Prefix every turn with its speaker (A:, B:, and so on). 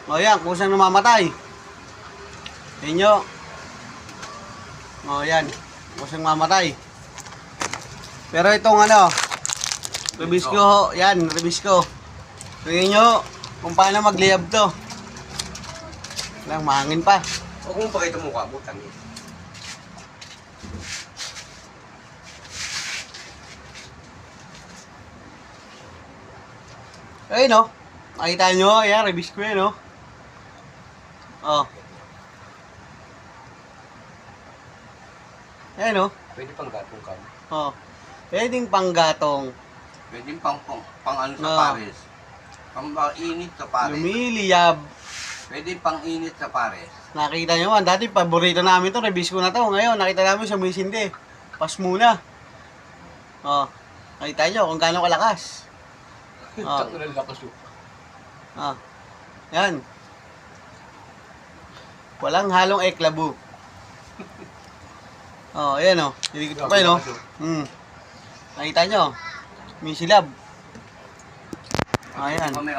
A: O yan, kusang namamatay. Inyo. O yan, kusang mamatay. Pero itong ano, Rubisco, yan, Rubisco. Tingnan nyo kung paano magliyab to. Lang, mahangin pa.
B: O kung pakita mo ka, butang eh.
A: Ayun no. Nakita nyo, ayan, Rubisco yan no. Oh. Ayan no.
B: Pwede pang gatong ka.
A: Oh. Pwedeng panggatong.
B: Pwede pang ano sa
A: Ah.
B: pares. Pang init sa pares.
A: Lumiliyab.
B: Pwede pang init sa pares.
A: Nakita nyo man, dati paborito namin to, Rubisco na to. Ngayon, nakita namin sa Muisinde. Pas muna. Oh. Nakita nyo kung gaano kalakas. Oh.
B: Takot na lakas yun.
A: Ah. Yan. Walang halong eklabu. Oh, ayan oh. Dinikit ko pa yun oh. Nakita nyo? May silab. Ayan.
B: May